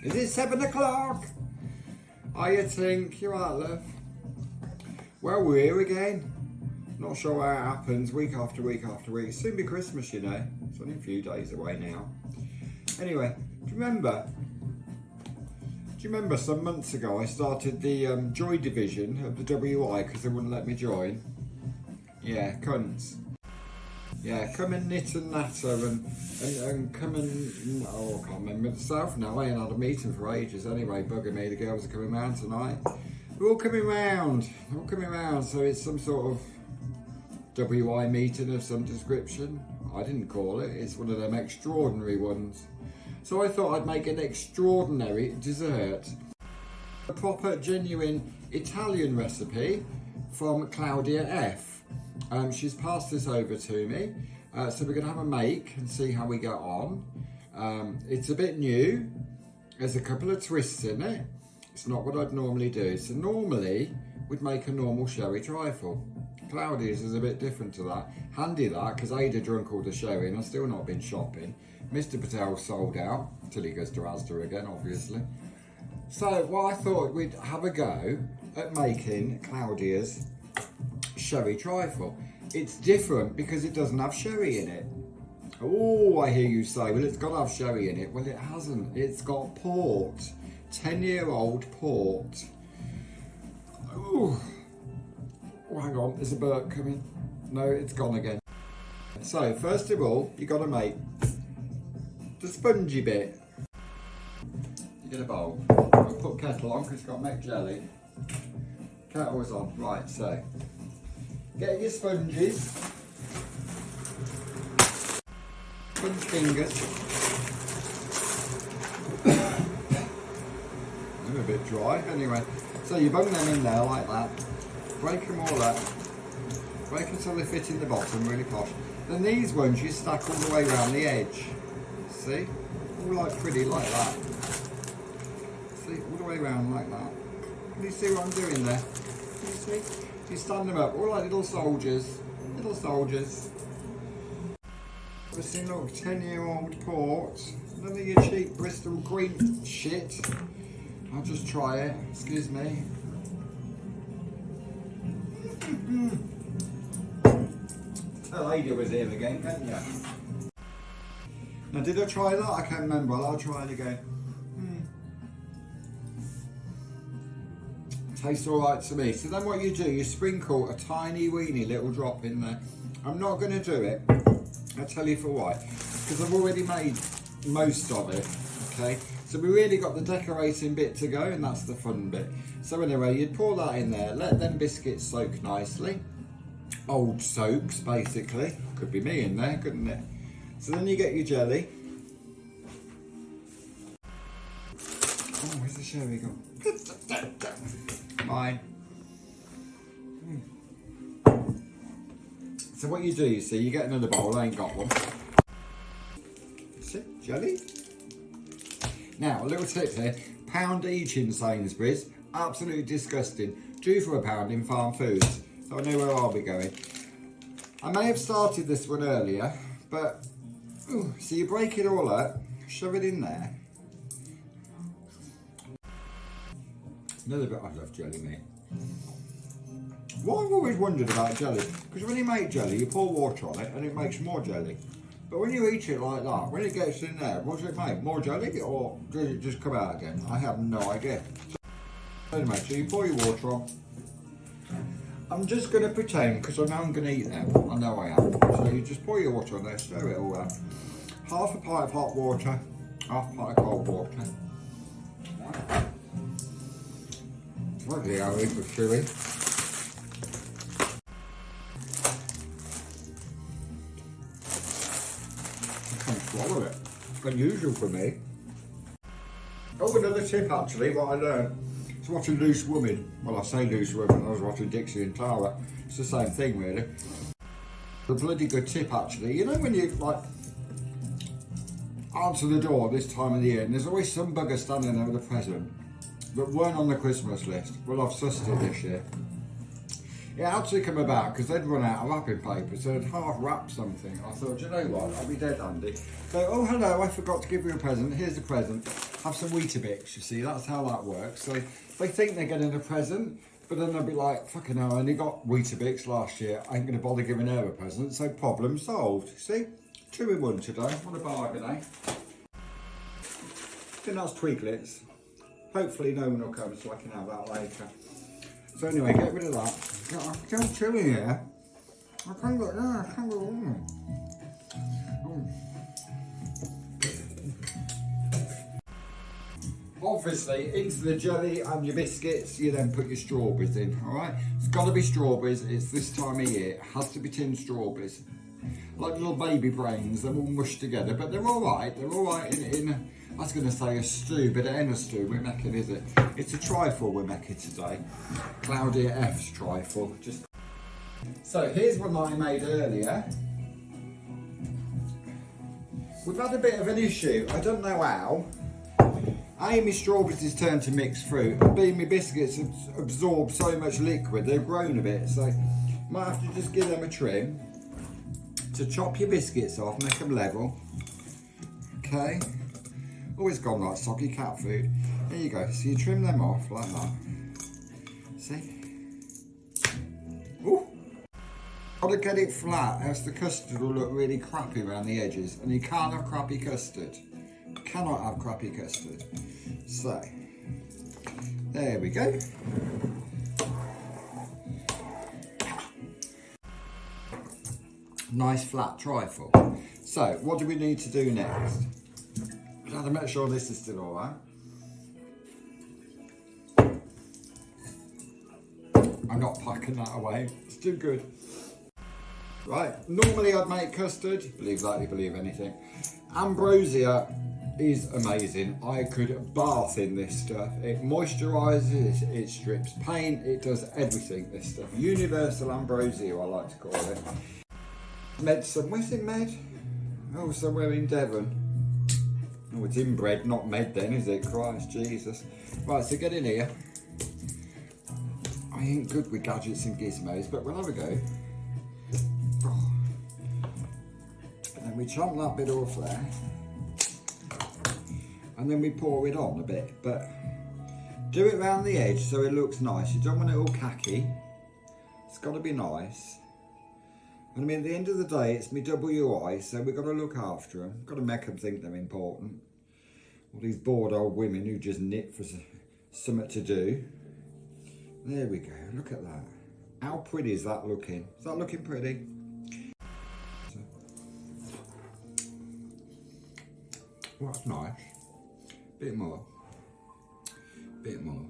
Is it 7 o'clock? I think you're right, love. Well, we're here again. Not sure how it happens week after week after week. Soon be Christmas, you know. It's only a few days away now. Anyway, do you remember some months ago I started the Joy division of the WI because they wouldn't let me join? Yeah, cunts. Yeah, come and knit and natter and come and, oh, I can't remember myself now. I ain't had a meeting for ages anyway. Bugger me, the girls are coming round tonight. They're all coming round, so it's some sort of WI meeting of some description. I didn't call it, it's one of them extraordinary ones. So I thought I'd make an extraordinary dessert. A proper, genuine Italian recipe from Claudia F. She's passed this over to me, so we're going to have a make and see how we get on. It's a bit new, there's a couple of twists in it. It's not what I'd normally do. So normally we'd make a normal sherry trifle. Claudia's is a bit different to that. Handy that, because Ada drunk all the sherry and I've still not been shopping. Mr. Patel sold out, till he goes to Asda again, obviously. So what I thought we'd have a go at making Claudia's sherry trifle. It's different because it doesn't have sherry in it. Oh, I hear you say, well, it's got to have sherry in it. Well, it hasn't. It's got port. 10-year-old port. Ooh. Oh, hang on, there's a burp coming. No, it's gone again. So, first of all, you got to make the spongy bit. You get a bowl. I'll put kettle on because it's got to make jelly. Kettle's on. Right, so get your sponges. Sponge fingers. A bit dry, anyway. So you bung them in there like that. Break them all up. Break until they fit in the bottom, really posh. Then these ones you stack all the way around the edge. See? All like pretty like that. See? All the way around like that. Can you see what I'm doing there? Can you see? You stand them up, all like little soldiers. Little soldiers. Obviously look, 10-year-old port. None of your cheap Bristol green shit. I'll just try it, excuse me. Tell Ada was here again, can't you? Now, did I try that? I can't remember. I'll try it again. Tastes alright to me. So then what you do, you sprinkle a tiny weeny little drop in there. I'm not going to do it. I'll tell you for why. Because I've already made most of it, okay? So we really got the decorating bit to go, and that's the fun bit. So anyway, you'd pour that in there, let them biscuits soak nicely. Old soaks, basically. Could be me in there, couldn't it? So then you get your jelly. Oh, where's the sherry gone? Mine. So what you do, you see, you get another bowl, I ain't got one. See, jelly. Now, a little tip here, pound each in Sainsbury's, absolutely disgusting. 2 for £1 in farm foods. So I know where I'll be going. I may have started this one earlier, but, ooh, so you break it all up, shove it in there. Another bit, I love jelly, mate. What I've always wondered about jelly, because when you make jelly, you pour water on it and it makes more jelly. But when you eat it like that, when it gets in there, what does it make? More jelly, or does it just come out again? I have no idea. So anyway, so you pour your water on. I'm just going to pretend, because I know I'm going to eat them. I know I am. So you just pour your water on there, stir it all up. Half a pint of hot water, half a pint of cold water. Bloody hell, this was chewy. Swallow it. Unusual for me. Oh, another tip actually, what I learned. I was watching Loose Woman. Well, I say Loose Woman, I was watching Dixie and Clara. It's the same thing really. A bloody good tip actually. You know when you like answer the door this time of the year and there's always some bugger standing there with a present that weren't on the Christmas list. Well, I've sussed it this year. it actually come about because they'd run out of wrapping paper, so they'd half wrap something. I thought, you know what, I'll be dead handy. So, oh hello, I forgot to give you a present. Here's a present. Have some Weetabix, you see, that's how that works. So they think they're getting a present, but then they'll be like, fucking hell, I only got Weetabix last year. I ain't gonna bother giving her a present, so problem solved. See, 2 in 1 today. What a bargain, eh? I think that's Twiglets. Hopefully no one will come so I can have that later. So anyway, get rid of that. It's still chilly here. I can't go there, I can't go on. Obviously, into the jelly and your biscuits, you then put your strawberries in, alright? It's got to be strawberries, it's this time of year. It has to be tinned strawberries. Like little baby brains, they're all mushed together, but they're alright. They're alright in I was going to say a stew, but it ain't a stew we're making, is it? It's a trifle we're making today. Claudia F's trifle. So here's one I made earlier. We've had a bit of an issue, I don't know how. A, my strawberries has turned to mixed fruit, and B, my biscuits have absorbed so much liquid, they've grown a bit, so might have to just give them a trim. To chop your biscuits off, make them level. Okay. Oh, it's gone like soggy cat food. There you go. So you trim them off like that. See? Ooh. Gotta get it flat, else the custard will look really crappy around the edges. And you can't have crappy custard. You cannot have crappy custard. So, there we go. Nice flat trifle. So, what do we need to do next? I have to make sure this is still alright. I'm not packing that away, it's too good. Right, normally I'd make custard, believe that, you believe anything. Ambrosia is amazing. I could bath in this stuff. It moisturises, it strips paint, it does everything, this stuff. Universal ambrosia, I like to call it. Medicine, where's it Med? Oh, somewhere in Devon. Oh, it's inbred, not Med then, is it? Christ Jesus. Right, so get in here. I ain't good with gadgets and gizmos, but we'll have a go. Oh. And then we chomp that bit off there. And then we pour it on a bit, but do it round the edge so it looks nice. You don't want it all khaki. It's got to be nice. And I mean, at the end of the day, it's my WI, so we've got to look after them. Got to make them think they're important. All these bored old women who just knit for something to do. There we go, look at that. How pretty is that looking? Is that looking pretty? Well, that's nice. Bit more. Bit more.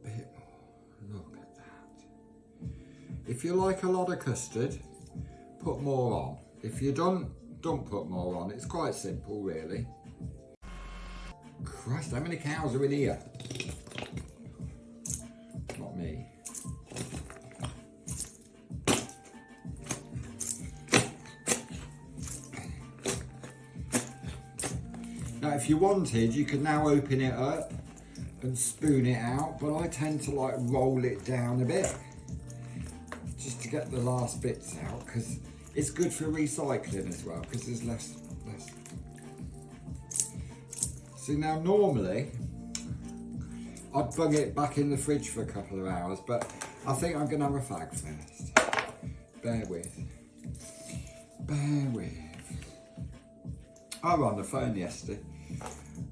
Bit more. Look at that. If you like a lot of custard, put more on. If you don't put more on. It's quite simple, really. Christ, how many cows are in here? Not me. Now, if you wanted, you could now open it up and spoon it out, but I tend to like roll it down a bit just to get the last bits out, because it's good for recycling as well, because there's less. See, now normally I'd bung it back in the fridge for a couple of hours, but I think I'm going to have a fag first. Bear with. Bear with. I was on the phone yesterday.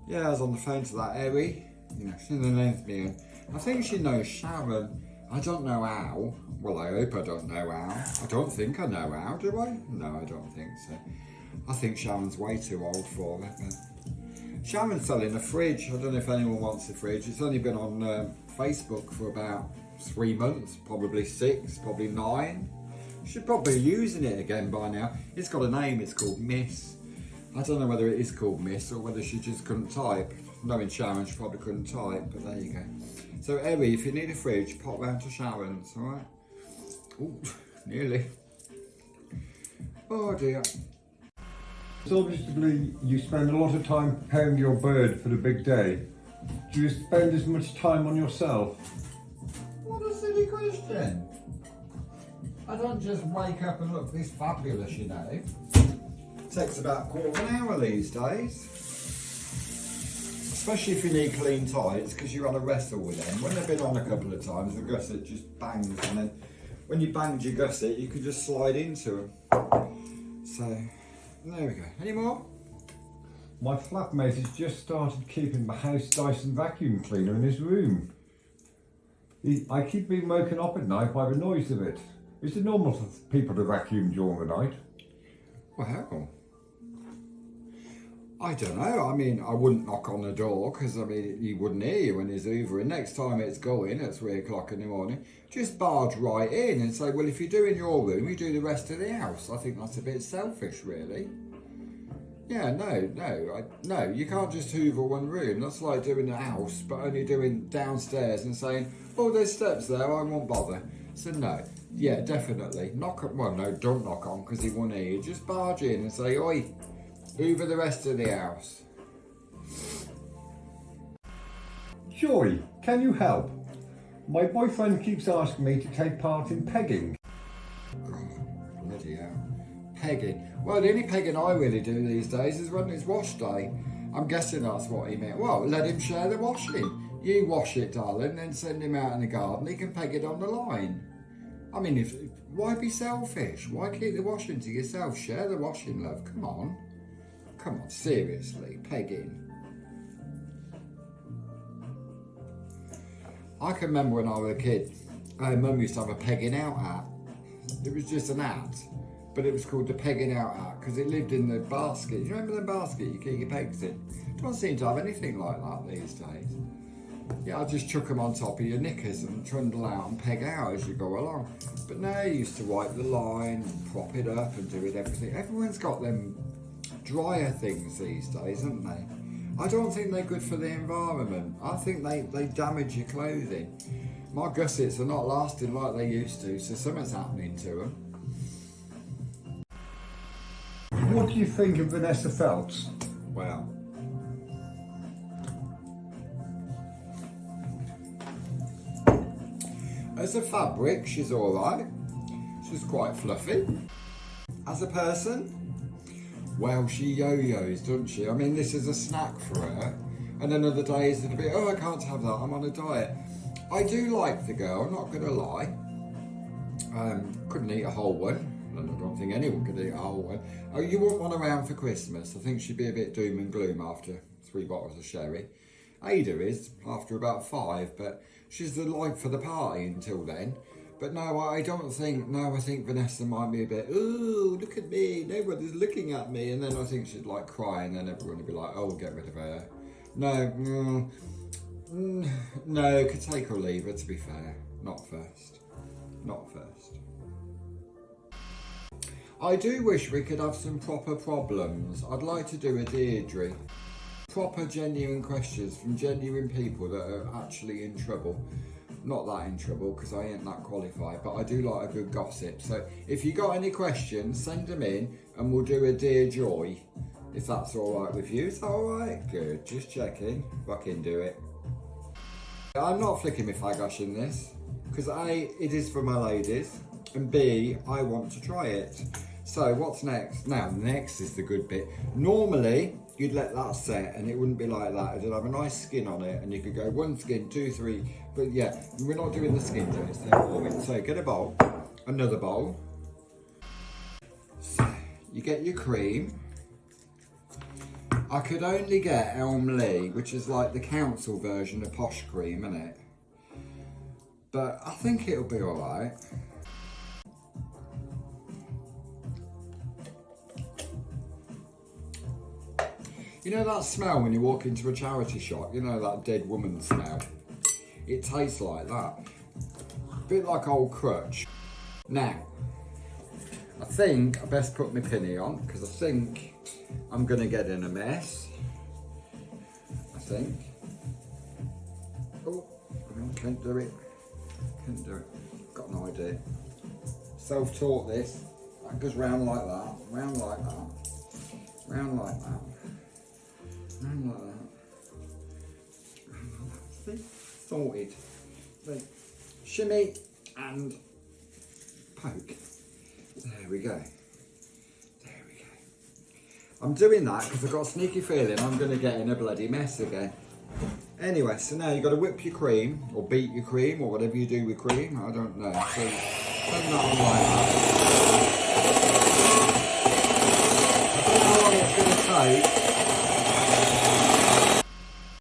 Yeah, I was on the phone to that Erie. You know, she knows me. I think she knows Sharon. I don't know how. Well, I hope I don't know how. I don't think I know how, do I? No, I don't think so. I think Sharon's way too old for it. But Sharon's selling a fridge. I don't know if anyone wants a fridge. It's only been on Facebook for about 3 months, probably 6, probably 9. Should probably be using it again by now. It's got a name, it's called Miss. I don't know whether it is called Miss or whether she just couldn't type. Knowing Sharon, she probably couldn't type, but there you go. So Erie, if you need a fridge, pop round to Sharon's, alright? Oh, nearly. Oh dear. So obviously you spend a lot of time preparing your bird for the big day. Do you spend as much time on yourself? What does silly question. I don't just wake up and look this fabulous, you know. It takes about a quarter of an hour these days. Especially if you need clean tights, because you want to wrestle with them. When they've been on a couple of times, the gusset just bangs, and then when you banged your gusset, you can just slide into them. So, there we go. Any more? My flatmate has just started keeping the house Dyson vacuum cleaner in his room. I keep being woken up at night by the noise of it. Is it normal for people to vacuum during the night? Well, I don't know. I mean, I wouldn't knock on the door because, I mean, he wouldn't hear you when he's hoovering. Next time it's going at 3 o'clock in the morning, just barge right in and say, well, if you're doing your room, you do the rest of the house. I think that's a bit selfish, really. Yeah, no, you can't just hoover one room. That's like doing the house, but only doing downstairs and saying, oh, there's steps there, I won't bother. So no, yeah, definitely. Well, no, don't knock on because he won't hear you. Just barge in and say, oi, hoover the rest of the house. Joy, can you help? My boyfriend keeps asking me to take part in pegging. Oh, bloody hell. Pegging. Well, the only pegging I really do these days is when it's wash day. I'm guessing that's what he meant. Well, let him share the washing. You wash it, darling, then send him out in the garden. He can peg it on the line. I mean, why be selfish? Why keep the washing to yourself? Share the washing, love. Come on. Come on, seriously. Pegging. I can remember when I was a kid, Mum used to have a pegging out hat. It was just an hat, but it was called the pegging out hat because it lived in the basket. You remember the basket you keep your pegs in? Don't seem to have anything like that these days. Yeah, I just chuck them on top of your knickers and trundle out and peg out as you go along. But now you used to wipe the line and prop it up and do it everything. Everyone's got them dryer things these days, haven't they? I don't think they're good for the environment. I think they damage your clothing. My gussets are not lasting like they used to, so something's happening to them. What do you think of Vanessa Feltz? Well, as a fabric, she's alright. She's quite fluffy. As a person, well, she yo-yos, doesn't she? I mean, this is a snack for her. And then other days it'll be, oh, I can't have that, I'm on a diet. I do like the girl, I'm not going to lie. Couldn't eat a whole one. I don't think anyone could eat a whole one. Oh, you want one around for Christmas. I think she'd be a bit doom and gloom after 3 bottles of sherry. Ada is, after about 5, but she's the life for the party until then. But no, I think Vanessa might be a bit, oh, look at me, nobody's looking at me. And then I think she'd like cry and then everyone would be like, oh, get rid of her. No, could take or leave her, to be fair. Not first. I do wish we could have some proper problems. I'd like to do a Deirdre. Proper genuine questions from genuine people that are actually in trouble. Not that in trouble because I ain't that qualified, but I do like a good gossip. So if you got any questions, send them in and we'll do a Dear Joy, if that's alright with you. Is that alright? Good, just checking. Fucking do it. I'm not flicking my fagash in this because A, it is for my ladies, and B, I want to try it. So what's next? Now, next is the good bit. Normally, you'd let that set and it wouldn't be like that. It'd have a nice skin on it and you could go 1 skin, 2, 3. But yeah, we're not doing the skin joints. So get a bowl, another bowl. So you get your cream. I could only get Elm Lee, which is like the council version of posh cream, isn't it? But I think it'll be alright. You know that smell when you walk into a charity shop? You know that dead woman smell? It tastes like that. A bit like old crutch. Now, I think I best put my pinny on because I think I'm going to get in a mess. I think. Oh, can't do it. Got no idea. Self-taught this. That goes round like that, round like that, round like that. Round like that. See? Sorted. See? shimmy and poke. There we go. There we go. I'm doing that because I've got a sneaky feeling I'm going to get in a bloody mess again. Anyway, so now you've got to whip your cream, or beat your cream, or whatever you do with cream, I don't know. So turn that on like that. I don't know how long it's going to take.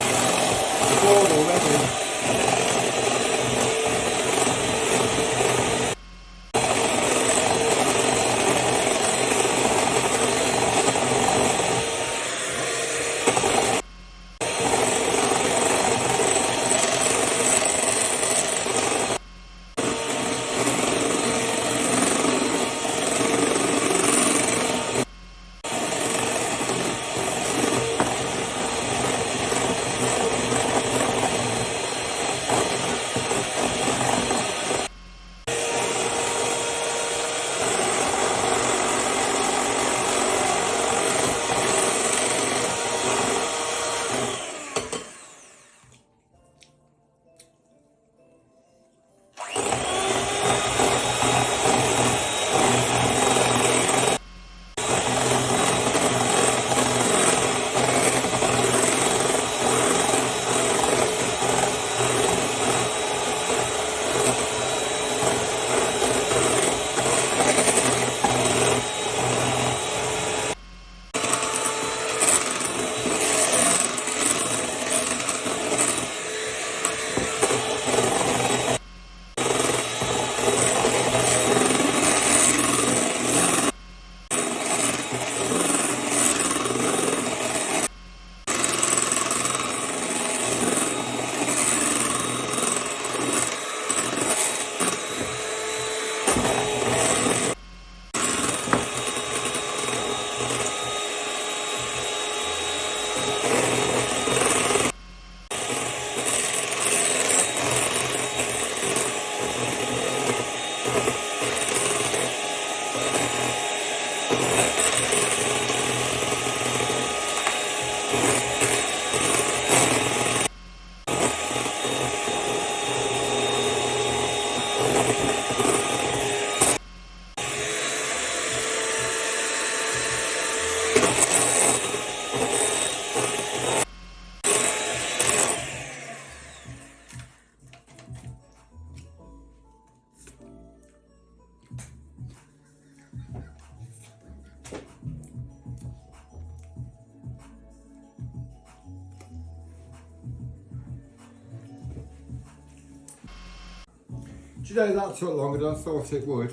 I'm bored already. Do you know that took longer than I thought it would?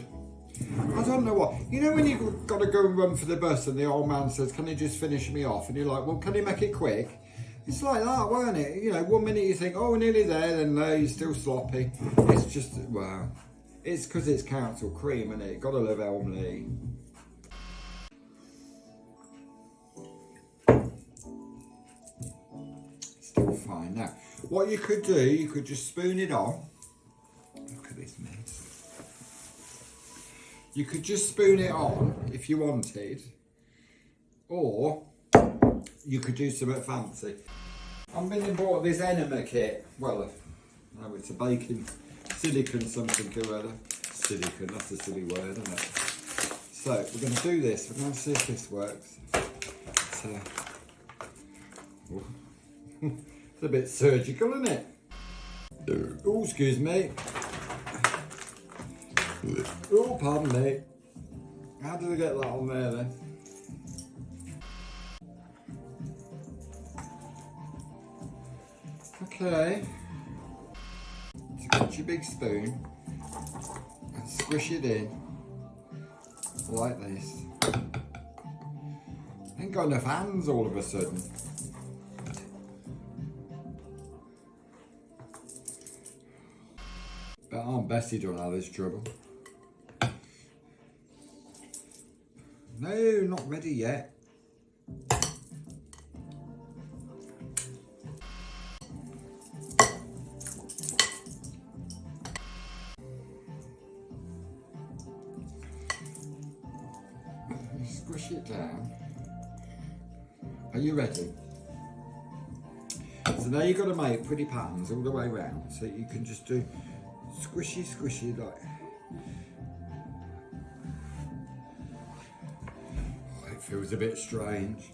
I don't know what. You know when you've got to go and run for the bus and the old man says, can you just finish me off? And you're like, well, can you make it quick? It's like that, weren't it? You know, 1 minute you think, oh, we're nearly there, then no, you're still sloppy. It's just, well, it's because it's council cream, isn't it? Gotta love Elmley. Still fine. Now, what you could do, you could just spoon it on. Look at this mess. You could just spoon it on if you wanted, or you could do something fancy. I've been and bought this enema kit. Well, no, it's a baking silicon something or other. Silicon, that's a silly word, isn't it? So we're going to do this. We're going to see if this works. It's a bit surgical, isn't it? Oh, excuse me. Oh, pardon me. How did I get that on there then? Okay. So get your big spoon and squish it in like this. Ain't got enough hands all of a sudden. But Aunt Bessie don't have this trouble. No, not ready yet. Squish it down. Are you ready? So now you've got to make pretty patterns all the way around. So you can just do squishy, squishy like. Oh, it feels a bit strange.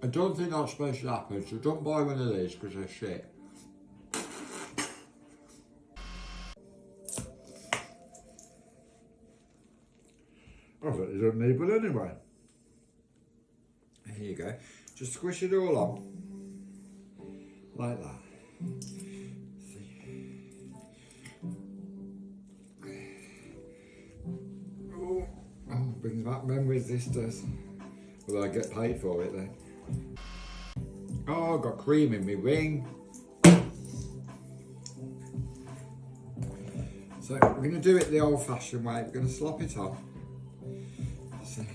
I don't think that's supposed to happen, so don't buy one of these because they're shit. I bet you don't need one anyway. Here you go. Just squish it all on. Like that. See? Oh, brings back memories, this does. Although I get paid for it then. Oh, I've got cream in my ring. So we're going to do it the old-fashioned way. We're going to slop it on. See.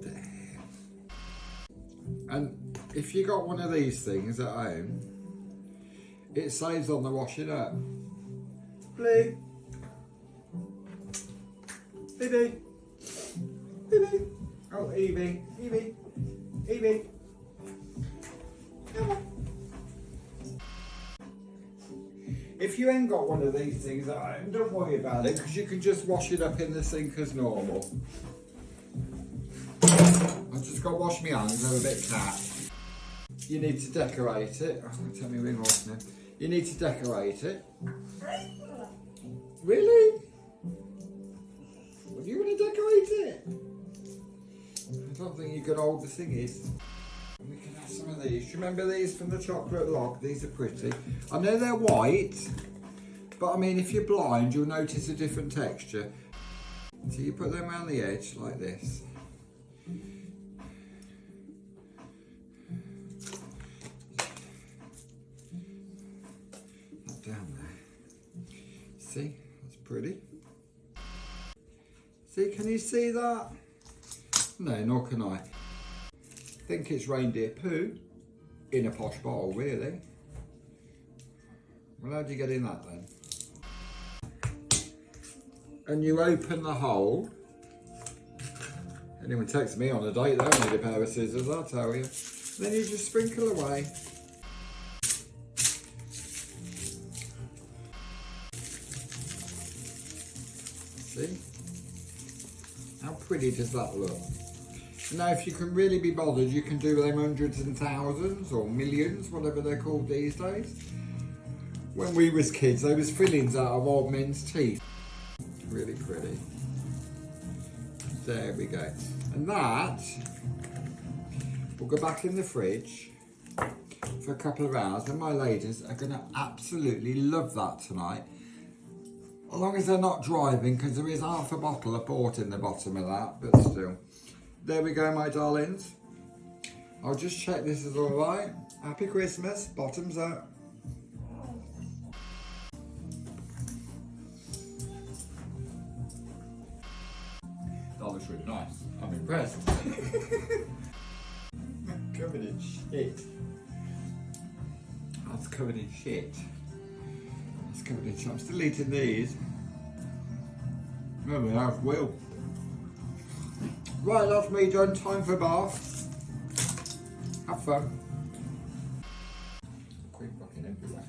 There. And if you got one of these things at home, it saves on the washing up. Blue. Evie. Evie. Oh, Evie. Evie. Evie. Come on. If you ain't got one of these things at home, don't worry about it, because you can just wash it up in the sink as normal. I've just got to wash my hands, I'm a bit cat. You need to decorate it. Oh, tell me ring off now. You need to decorate it. Really? Well, do you want to decorate it? I don't think you can hold the thingies. We can have some of these. Do you remember these from the chocolate log? These are pretty. I know they're white, but I mean, if you're blind, you'll notice a different texture. So you put them around the edge like this. Down there. See, that's pretty. See, can you see that? No, nor can I. Think it's reindeer poo in a posh bottle, really. Well, how do you get in that then? And you open the hole. Anyone takes me on a date, they'll need a pair of scissors, I'll tell you. Then you just sprinkle away. See? How pretty does that look? Now, if you can really be bothered, you can do them hundreds and thousands or millions, whatever they're called these days. When we was kids, they was fillings out of old men's teeth. Really pretty. There we go. And that will go back in the fridge for a couple of hours, and my ladies are going to absolutely love that tonight. As long as they're not driving, because there is half a bottle of port in the bottom of that, but still. There we go, my darlings. I'll just check this is all right. Happy Christmas, bottoms up. That looks really nice. I'm impressed. Covered in shit. That's covered in shit. That's covered in shit. I'm still eating these. No, we have will. Right, that's me done. Time for a bath. Have fun. Queen fucking everywhere.